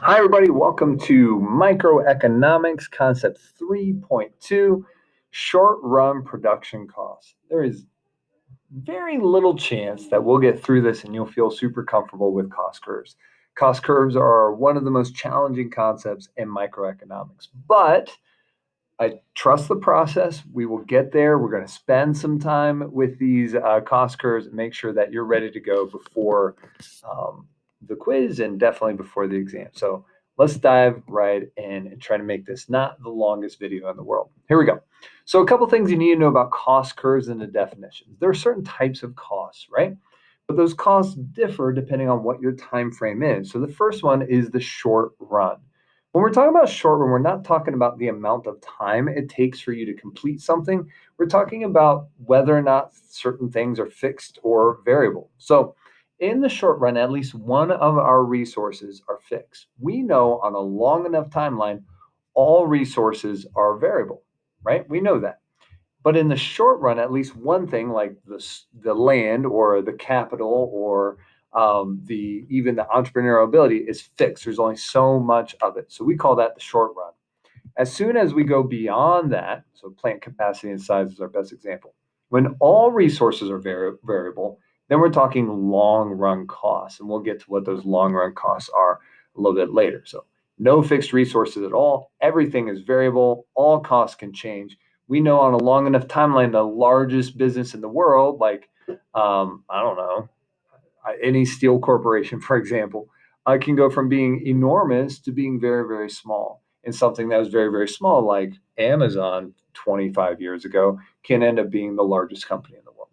Hi, everybody. Welcome to Microeconomics Concept 3.2, Short Run Production Costs. There is very little chance that we'll get through this and you'll feel super comfortable with cost curves. Cost curves are one of the most challenging concepts in microeconomics, but I trust the process. We will get there. We're going to spend some time with these cost curves and make sure that you're ready to go before the quiz and definitely before the exam. So let's dive right in and try to make this not the longest video in the world. Here we go. So a couple things you need to know about cost curves and the definitions. There are certain types of costs, right? But those costs differ depending on what your time frame is. So the first one is the short run. When we're talking about short run, we're not talking about the amount of time it takes for you to complete something. We're talking about whether or not certain things are fixed or variable. So in the short run, at least one of our resources are fixed. We know on a long enough timeline, all resources are variable, right? We know that. But in the short run, at least one thing like the land or the capital or the even the entrepreneurial ability is fixed. There's only so much of it. So we call that the short run. As soon as we go beyond that, so plant capacity and size is our best example. When all resources are variable, then we're talking long run costs. And we'll get to what those long run costs are a little bit later. So no fixed resources at all. Everything is variable. All costs can change. We know on a long enough timeline, the largest business in the world, like, I don't know, any steel corporation, for example, can go from being enormous to being very, very small. And something that was very, very small, like Amazon 25 years ago, can end up being the largest company in the world,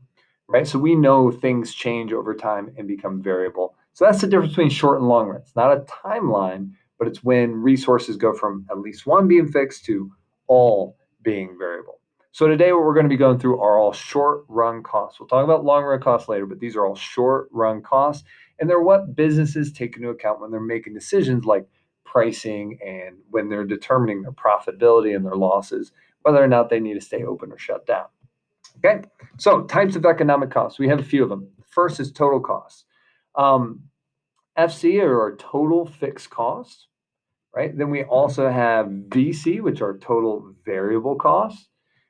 right? So we know things change over time and become variable. So that's the difference between short and long run. It's not a timeline, but it's when resources go from at least one being fixed to all being variable. So today what we're going to be going through are all short run costs. We'll talk about long run costs later, but these are all short run costs. And they're what businesses take into account when they're making decisions like pricing and when they're determining their profitability and their losses, whether or not they need to stay open or shut down. Okay, so types of economic costs. We have a few of them. First is total costs. FC are total fixed costs, right? Then we also have VC, which are total variable costs.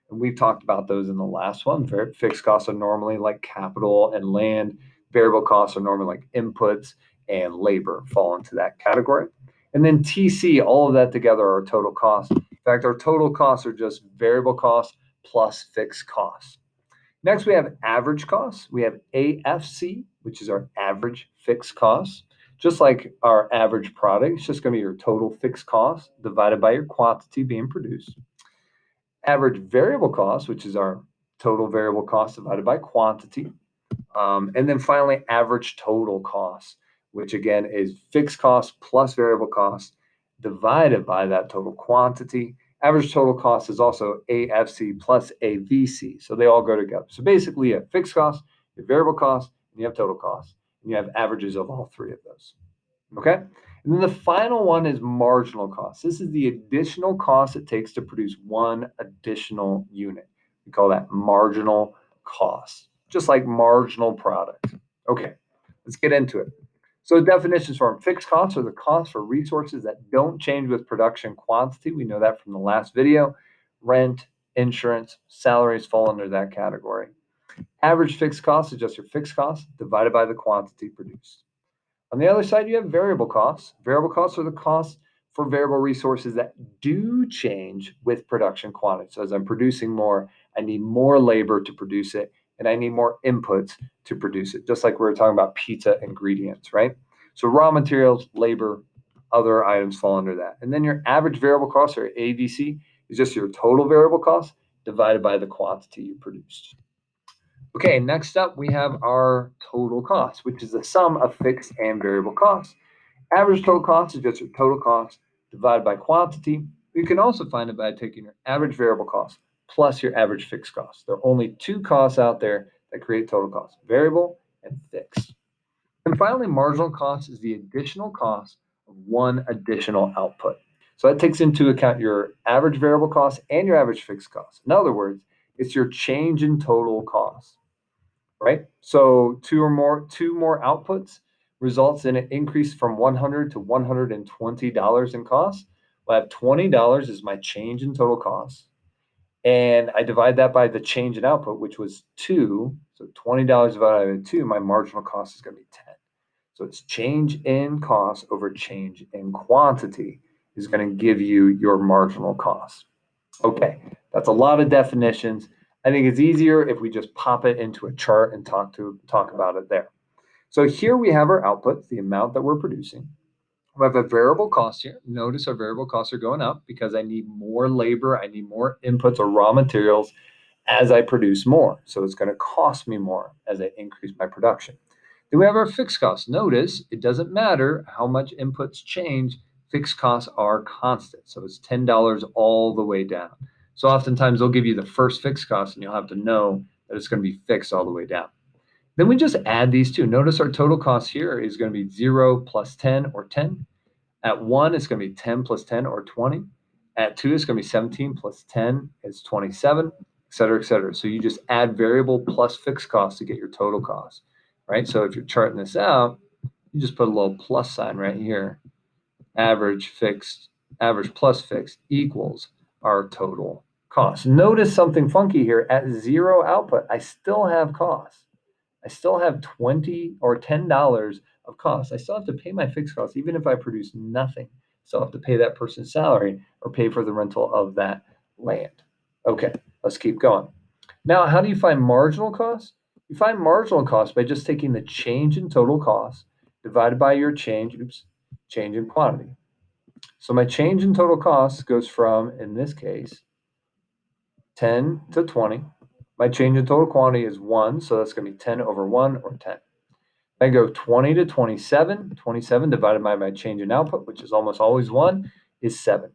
And we've talked about those in the last one. Fixed costs are normally like capital and land. Variable costs are normally like inputs and labor fall into that category. And then TC, all of that together are total costs. In fact, our total costs are just variable costs plus fixed costs. Next, we have average costs. We have AFC, which is our average fixed costs. Just like our average product, it's just going to be your total fixed cost divided by your quantity being produced. Average variable cost, which is our total variable cost divided by quantity. And then finally, average total cost, which again is fixed cost plus variable cost divided by that total quantity. Average total cost is also AFC plus AVC. So they all go together. So basically, you have fixed cost, you have variable cost, and you have total cost. And you have averages of all three of those. Okay? And then the final one is marginal cost. This is the additional cost it takes to produce one additional unit. We call that marginal cost, just like marginal product. Okay, let's get into it. So definitions for them. Fixed costs are the costs for resources that don't change with production quantity. We know that from the last video. Rent, insurance, salaries fall under that category. Average fixed cost is just your fixed cost divided by the quantity produced. On the other side, you have variable costs. Variable costs are the costs for variable resources that do change with production quantity. So as I'm producing more, I need more labor to produce it, and I need more inputs to produce it, just like we were talking about pizza ingredients, right? So raw materials, labor, other items fall under that. And then your average variable cost, or AVC, is just your total variable cost divided by the quantity you produced. Okay, next up we have our total cost, which is the sum of fixed and variable costs. Average total cost is just your total cost divided by quantity. You can also find it by taking your average variable cost plus your average fixed cost. There are only two costs out there that create total cost, variable and fixed. And finally, marginal cost is the additional cost of one additional output. So that takes into account your average variable cost and your average fixed cost. In other words, it's your change in total cost, right? So two more outputs results in an increase from $100 to $120 in cost. Well, I have $20 as my change in total cost. And I divide that by the change in output, which was 2. So $20 divided by 2, my marginal cost is going to be 10. So it's change in cost over change in quantity is going to give you your marginal cost. Okay, that's a lot of definitions. I think it's easier if we just pop it into a chart and talk about it there. So here we have our output, the amount that we're producing. We have a variable cost here. Notice our variable costs are going up because I need more labor, I need more inputs or raw materials as I produce more. So it's going to cost me more as I increase my production. Then we have our fixed costs. Notice it doesn't matter how much inputs change, fixed costs are constant. So it's $10 all the way down. So oftentimes they'll give you the first fixed cost and you'll have to know that it's going to be fixed all the way down. Then we just add these two. Notice our total cost here is going to be 0 plus 10 or 10. At 1, it's going to be 10 plus 10 or 20. At 2, it's going to be 17 plus 10 is 27, et cetera, et cetera. So you just add variable plus fixed costs to get your total cost, right? So if you're charting this out, you just put a little plus sign right here. Average plus fixed equals our total cost. Notice something funky here. At 0 output, I still have costs. I still have $20 or $10 of costs. I still have to pay my fixed costs, even if I produce nothing. I still have to pay that person's salary or pay for the rental of that land. Okay, let's keep going. Now, how do you find marginal costs? You find marginal costs by just taking the change in total cost divided by your change in quantity. So my change in total cost goes from, in this case, 10 to 20. My change in total quantity is 1, so that's going to be 10 over 1 or 10. I go 20 to 27. 27 divided by my change in output, which is almost always 1, is 7.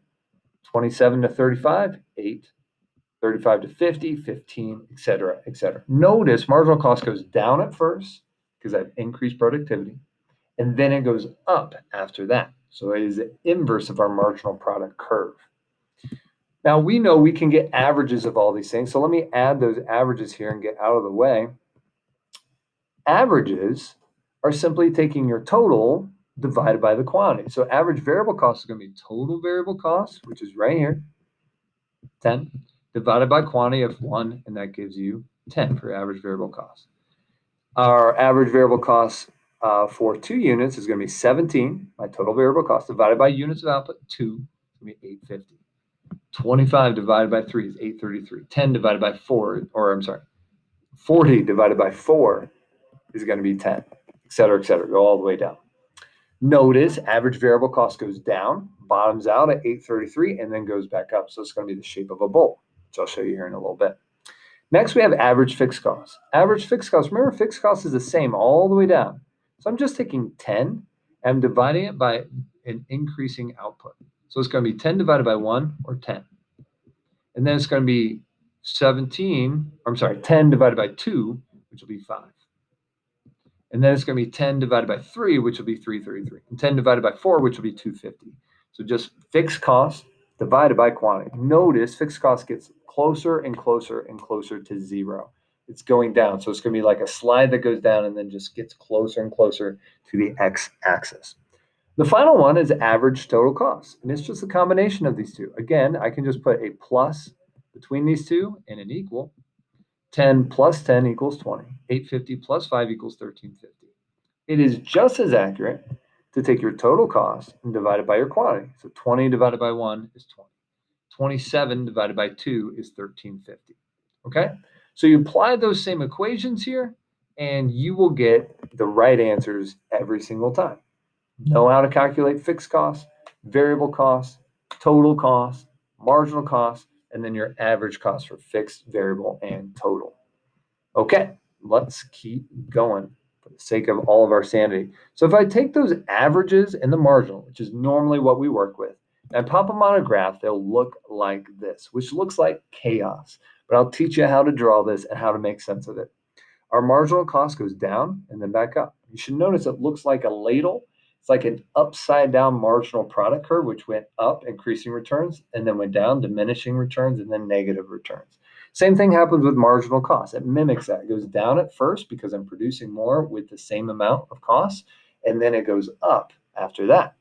27 to 35, 8. 35 to 50, 15, et cetera, et cetera. Notice marginal cost goes down at first because I've increased productivity, and then it goes up after that. So it is the inverse of our marginal product curve. Now we know we can get averages of all these things. So let me add those averages here and get out of the way. Averages are simply taking your total divided by the quantity. So average variable cost is going to be total variable cost, which is right here, 10, divided by quantity of 1, and that gives you 10 for average variable cost. Our average variable cost for 2 units is going to be 17, my total variable cost, divided by units of output, 2, it's going to be 850. 25 divided by 3 is 833. 10 divided by 4, 40 divided by 4 is going to be 10, et cetera, go all the way down. Notice average variable cost goes down, bottoms out at 833, and then goes back up. So it's going to be the shape of a bowl, which I'll show you here in a little bit. Next, we have average fixed costs. Average fixed costs, remember, fixed cost is the same all the way down. So I'm just taking 10 and I'm dividing it by an increasing output. So it's going to be 10 divided by 1 or 10. And then it's going to be 10 divided by 2, which will be 5. And then it's going to be 10 divided by 3, which will be 333. And 10 divided by 4, which will be 250. So just fixed cost divided by quantity. Notice fixed cost gets closer and closer and closer to 0. It's going down. So it's going to be like a slide that goes down and then just gets closer and closer to the x-axis. The final one is average total cost. And it's just a combination of these two. Again, I can just put a plus between these two and an equal. 10 plus 10 equals 20. 850 plus 5 equals 1350. It is just as accurate to take your total cost and divide it by your quantity. So 20 divided by 1 is 20. 27 divided by 2 is 1350. Okay? So you apply those same equations here, and you will get the right answers every single time. Know how to calculate fixed costs, variable costs, total costs, marginal costs, and then your average cost for fixed, variable, and total. Okay, let's keep going for the sake of all of our sanity. So if I take those averages and the marginal, which is normally what we work with, and I pop them on a graph, they'll look like this, which looks like chaos. But I'll teach you how to draw this and how to make sense of it. Our marginal cost goes down and then back up. You should notice it looks like a ladle. It's like an upside down marginal product curve, which went up, increasing returns, and then went down, diminishing returns, and then negative returns. Same thing happens with marginal cost. It mimics that. It goes down at first because I'm producing more with the same amount of costs, and then it goes up after that.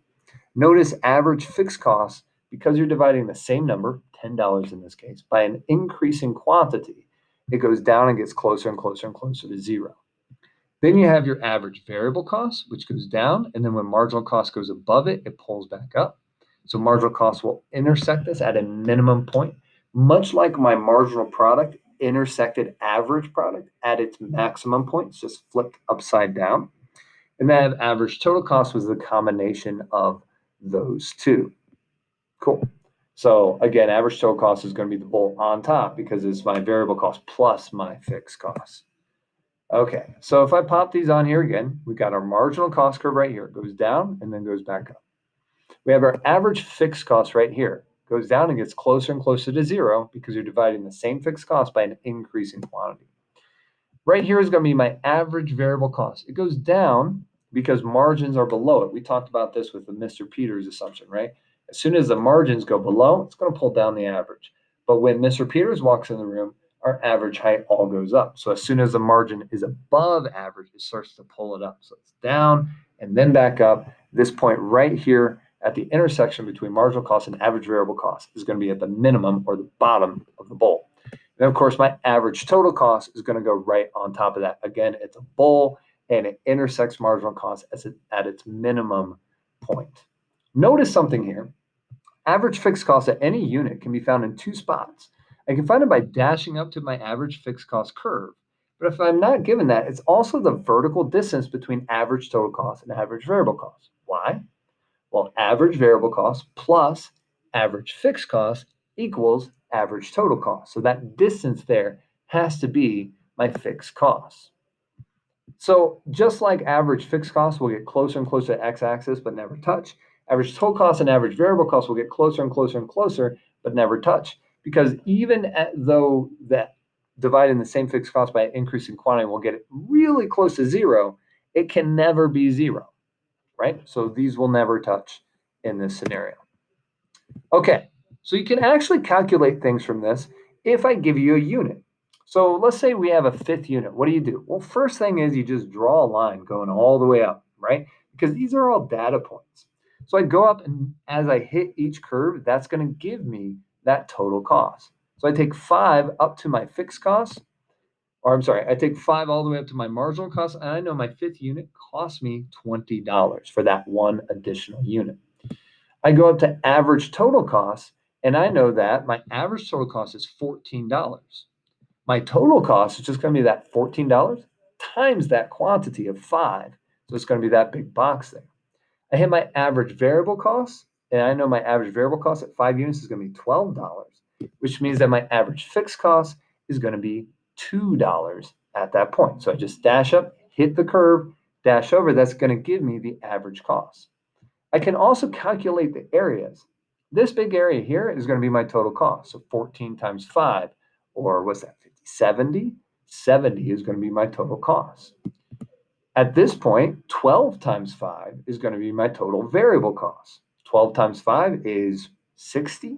Notice average fixed costs, because you're dividing the same number, $10 in this case, by an increasing quantity, it goes down and gets closer and closer and closer to zero. Then you have your average variable cost, which goes down, and then when marginal cost goes above it, it pulls back up. So marginal cost will intersect this at a minimum point, much like my marginal product intersected average product at its maximum point, it's just flipped upside down. And then average total cost was the combination of those two. Cool. So again, average total cost is going to be the bull on top because it's my variable cost plus my fixed cost. Okay, so if I pop these on here again, we've got our marginal cost curve right here. It goes down and then goes back up. We have our average fixed cost right here. It goes down and gets closer and closer to zero because you're dividing the same fixed cost by an increasing quantity. Right here is going to be my average variable cost. It goes down because margins are below it. We talked about this with the Mr. Peters assumption, right? As soon as the margins go below, it's going to pull down the average. But when Mr. Peters walks in the room, our average height all goes up. So as soon as the margin is above average, it starts to pull it up. So it's down and then back up. This point right here at the intersection between marginal cost and average variable cost is going to be at the minimum or the bottom of the bowl. And of course, my average total cost is going to go right on top of that. Again, it's a bowl and it intersects marginal cost at its minimum point. Notice something here. Average fixed cost at any unit can be found in two spots. I can find it by dashing up to my average fixed cost curve. But if I'm not given that, it's also the vertical distance between average total cost and average variable cost. Why? Well, average variable cost plus average fixed cost equals average total cost. So that distance there has to be my fixed cost. So just like average fixed costs will get closer and closer to x-axis but never touch, average total cost and average variable costs will get closer and closer and closer but never touch. Because even though that dividing the same fixed cost by an increasing quantity will get it really close to zero, it can never be zero, right? So these will never touch in this scenario. Okay, so you can actually calculate things from this if I give you a unit. So let's say we have a fifth unit. What do? Well, first thing is you just draw a line going all the way up, right? Because these are all data points. So I go up, and as I hit each curve, that's going to give me that total cost. So I take 5 up to my fixed cost, or I'm sorry, I take 5 all the way up to my marginal cost, and I know my fifth unit cost me $20 for that one additional unit. I go up to average total cost, and I know that my average total cost is $14. My total cost is just going to be that $14 times that quantity of 5. So it's going to be that big box there. I hit my average variable cost, and I know my average variable cost at 5 units is going to be $12, which means that my average fixed cost is going to be $2 at that point. So I just dash up, hit the curve, dash over. That's going to give me the average cost. I can also calculate the areas. This big area here is going to be my total cost. So 14 times 5, or what's that, 50? 70? 70 is going to be my total cost. At this point, 12 times 5 is going to be my total variable cost. 12 times 5 is 60.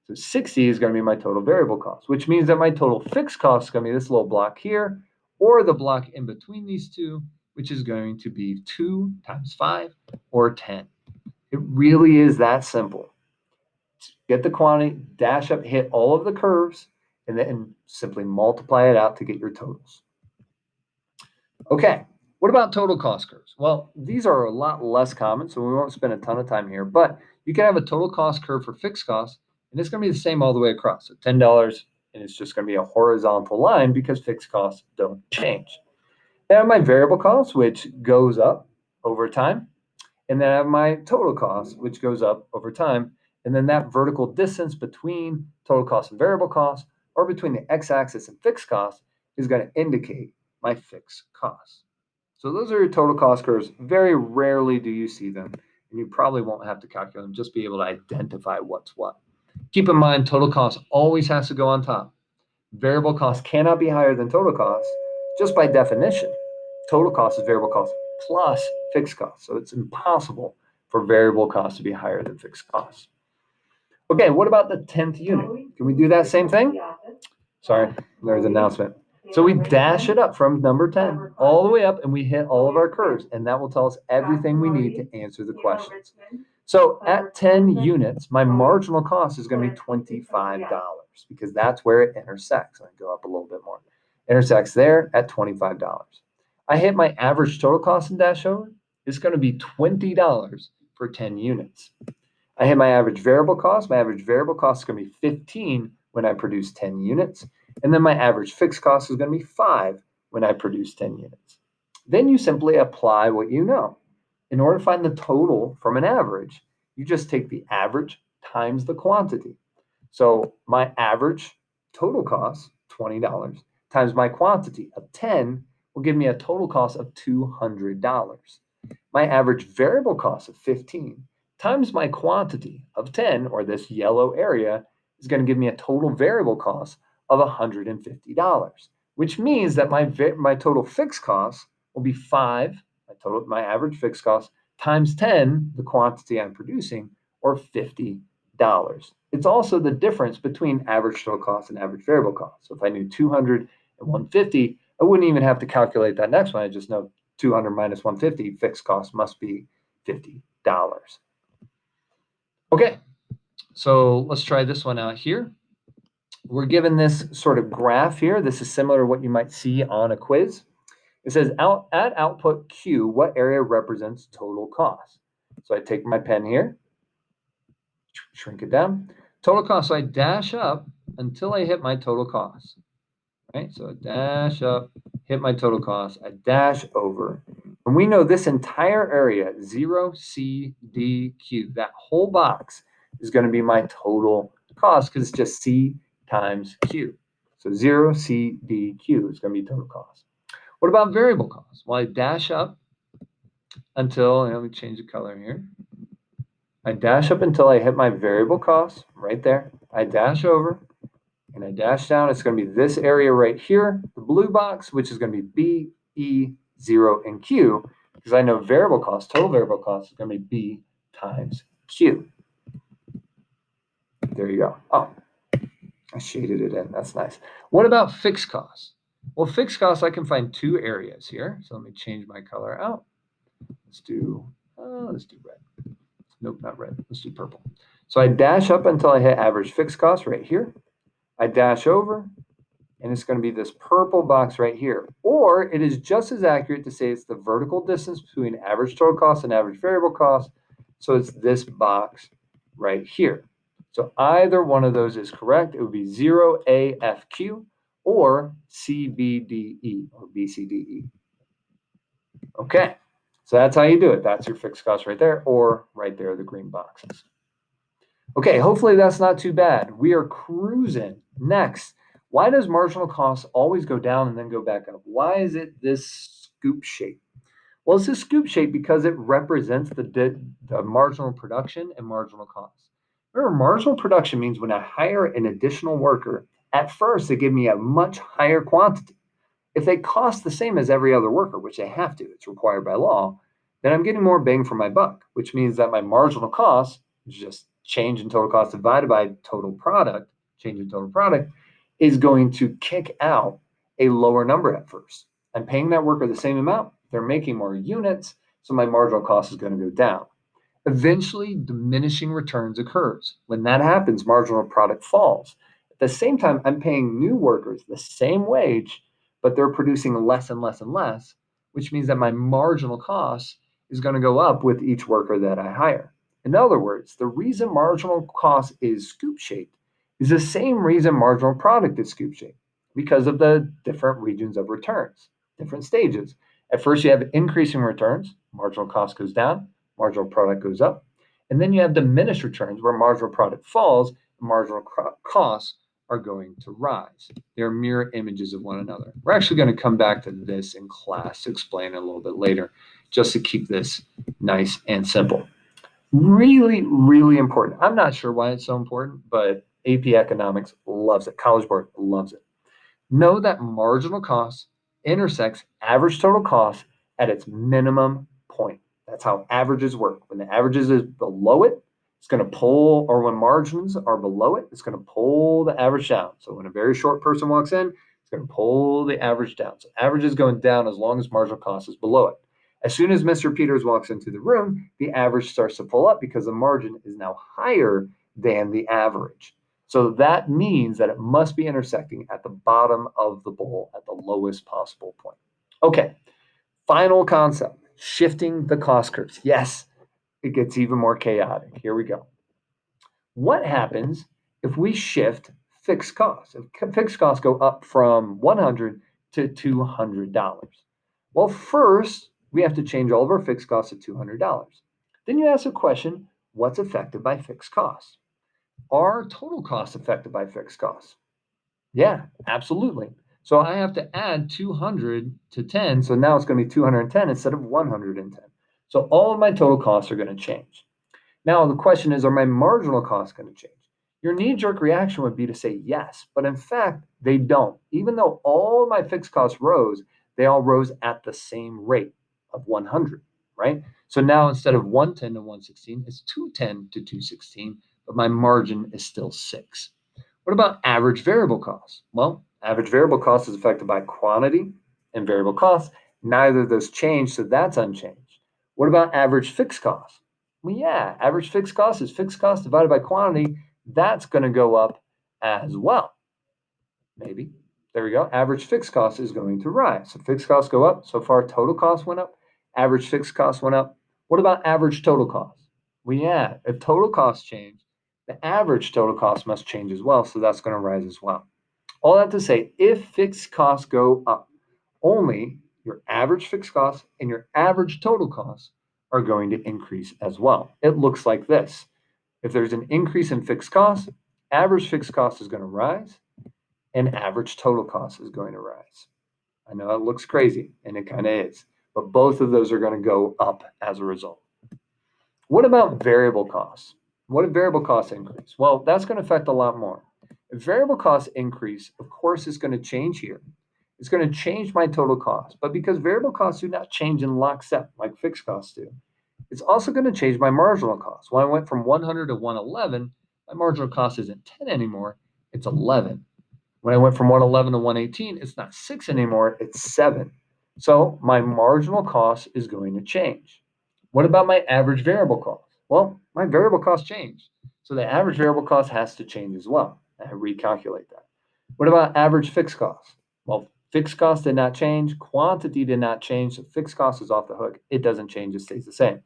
So 60 is going to be my total variable cost, which means that my total fixed cost is going to be this little block here, or the block in between these two, which is going to be 2 times 5, or 10. It really is that simple. Get the quantity, dash up, hit all of the curves, and then simply multiply it out to get your totals. Okay, what about total cost curves? Well, these are a lot less common, so we won't spend a ton of time here, but you can have a total cost curve for fixed costs, and it's going to be the same all the way across. So $10, and it's just going to be a horizontal line because fixed costs don't change. Then I have my variable cost, which goes up over time. And then I have my total cost, which goes up over time. And then that vertical distance between total cost and variable cost, or between the x-axis and fixed cost, is going to indicate my fixed cost. So those are your total cost curves. Very rarely do you see them, and you probably won't have to calculate them, just be able to identify what's what. Keep in mind, total cost always has to go on top. Variable cost cannot be higher than total cost, just by definition. Total cost is variable cost plus fixed cost. So it's impossible for variable cost to be higher than fixed cost. Okay, what about the 10th unit? Can we do that same thing? Sorry, there's an announcement. So we dash it up from number 10 all the way up and we hit all of our curves, and that will tell us everything we need to answer the questions. So at 10 units, my marginal cost is going to be $25 because that's where it intersects. I go up a little bit more. Intersects there at $25. I hit my average total cost and dash over. It's going to be $20 for 10 units. I hit my average variable cost. My average variable cost is going to be 15 when I produce 10 units. And then my average fixed cost is going to be 5 when I produce 10 units. Then you simply apply what you know. In order to find the total from an average, you just take the average times the quantity. So my average total cost, $20, times my quantity of 10 will give me a total cost of $200. My average variable cost of 15 times my quantity of 10, or this yellow area, is going to give me a total variable cost of $150, which means that my total fixed cost will be 5, my average fixed cost, times 10, the quantity I'm producing, or $50. It's also the difference between average total cost and average variable cost. So if I knew 200 and 150, I wouldn't even have to calculate that next one. I just know 200 minus 150, fixed cost must be $50. Okay, so let's try this one out here. We're given this sort of graph here. This is similar to what you might see on a quiz. It says at output Q, what area represents total cost? So I take my pen here, shrink it down. Total cost, so I dash up until I hit my total cost. Right, so I dash up, hit my total cost, I dash over. And we know this entire area, 0, C, D, Q, that whole box is going to be my total cost because it's just C times Q. So 0, C, D, Q is going to be total cost. What about variable cost? Well, I dash up until, let me change the color here. I dash up until I hit my variable cost right there. I dash over and I dash down. It's going to be this area right here, the blue box, which is going to be B, E, 0, and Q, because I know variable cost, total variable cost is going to be B times Q. There you go. Oh, I shaded it in. That's nice. What about fixed costs? Well, fixed costs, I can find two areas here. So let me change my color out. Let's do red. Nope, not red. Let's do purple. So I dash up until I hit average fixed cost right here. I dash over, and it's going to be this purple box right here. Or it is just as accurate to say it's the vertical distance between average total cost and average variable cost. So it's this box right here. So either one of those is correct. It would be 0AFQ or CBDE or BCDE. Okay, so that's how you do it. That's your fixed cost right there, or right there, the green boxes. Okay, hopefully that's not too bad. We are cruising. Next, why does marginal cost always go down and then go back up? Why is it this scoop shape? Well, it's a scoop shape because it represents the marginal production and marginal cost. Remember, marginal production means when I hire an additional worker, at first they give me a much higher quantity. If they cost the same as every other worker, which they have to, it's required by law, then I'm getting more bang for my buck, which means that my marginal cost, which is just change in total cost divided by total product, change in total product, is going to kick out a lower number at first. I'm paying that worker the same amount, they're making more units, so my marginal cost is going to go down. Eventually, diminishing returns occurs. When that happens, marginal product falls. At the same time, I'm paying new workers the same wage, but they're producing less and less and less, which means that my marginal cost is going to go up with each worker that I hire. In other words, the reason marginal cost is scoop shaped is the same reason marginal product is scoop shaped, because of the different regions of returns, different stages. At first, you have increasing returns, marginal cost goes down, marginal product goes up. And then you have diminished returns where marginal product falls, and marginal costs are going to rise. They're mirror images of one another. We're actually going to come back to this in class to explain it a little bit later, just to keep this nice and simple. Really, really important. I'm not sure why it's so important, but AP Economics loves it. College Board loves it. Know that marginal cost intersects average total cost at its minimum point. That's how averages work. When the averages is below it, it's going to pull, or when margins are below it, it's going to pull the average down. So when a very short person walks in, it's going to pull the average down. So average is going down as long as marginal cost is below it. As soon as Mr. Peters walks into the room, the average starts to pull up because the margin is now higher than the average. So that means that it must be intersecting at the bottom of the bowl at the lowest possible point. Okay, final concept, shifting the cost curves. Yes, it gets even more chaotic. Here we go. What happens if we shift fixed costs? If fixed costs go up from $100 to $200? Well, first, we have to change all of our fixed costs to $200. Then you ask the question, what's affected by fixed costs? Are total costs affected by fixed costs? Yeah, absolutely. So I have to add 200 to 10. So now it's going to be 210 instead of 110. So all of my total costs are going to change. Now, the question is, are my marginal costs going to change? Your knee-jerk reaction would be to say yes, but in fact, they don't. Even though all my fixed costs rose, they all rose at the same rate of 100, right? So now instead of 110 to 116, it's 210 to 216, but my margin is still 6. What about average variable costs? Well, average variable cost is affected by quantity and variable costs. Neither of those change, so that's unchanged. What about average fixed costs? Well, yeah, average fixed cost is fixed cost divided by quantity. That's going to go up as well. Maybe. There we go. Average fixed cost is going to rise. So fixed costs go up. So far, total cost went up. Average fixed cost went up. What about average total cost? Well, yeah, if total costs change, the average total cost must change as well. So that's going to rise as well. All that to say, if fixed costs go up, only your average fixed costs and your average total costs are going to increase as well. It looks like this. If there's an increase in fixed costs, average fixed cost is going to rise and average total cost is going to rise. I know it looks crazy, and it kind of is, but both of those are going to go up as a result. What about variable costs? What if variable costs increase? Well, that's going to affect a lot more. If variable costs increase, of course, it's going to change here. It's going to change my total cost, but because variable costs do not change in lockstep like fixed costs do, it's also going to change my marginal cost. When I went from 100 to 111, my marginal cost isn't 10 anymore, it's 11. When I went from 111 to 118, it's not 6 anymore, it's 7. So my marginal cost is going to change. What about my average variable cost? Well, my variable cost changed. So the average variable cost has to change as well. I recalculate that. What about average fixed cost? Well, fixed cost did not change, quantity did not change, so fixed cost is off the hook. It doesn't change, it stays the same.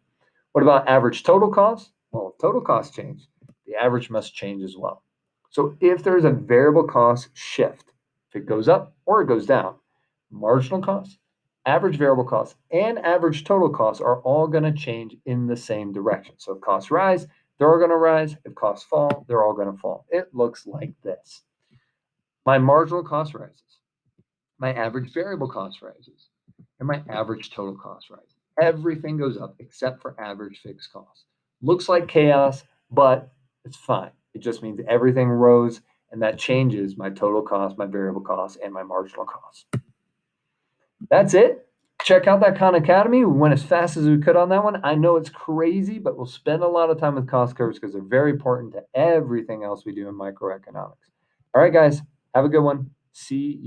What about average total cost? Well, if total cost change, the average must change as well. So if there's a variable cost shift, if it goes up or it goes down, marginal cost, average variable cost, and average total costs are all going to change in the same direction. So if costs rise, they're all going to rise. If costs fall, they're all going to fall. It looks like this. My marginal cost rises. My average variable cost rises. And my average total cost rises. Everything goes up except for average fixed cost. Looks like chaos, but it's fine. It just means everything rose, and that changes my total cost, my variable cost, and my marginal cost. That's it. Check out that Khan Academy. We went as fast as we could on that one. I know it's crazy, but we'll spend a lot of time with cost curves because they're very important to everything else we do in microeconomics. All right, guys, have a good one. See you.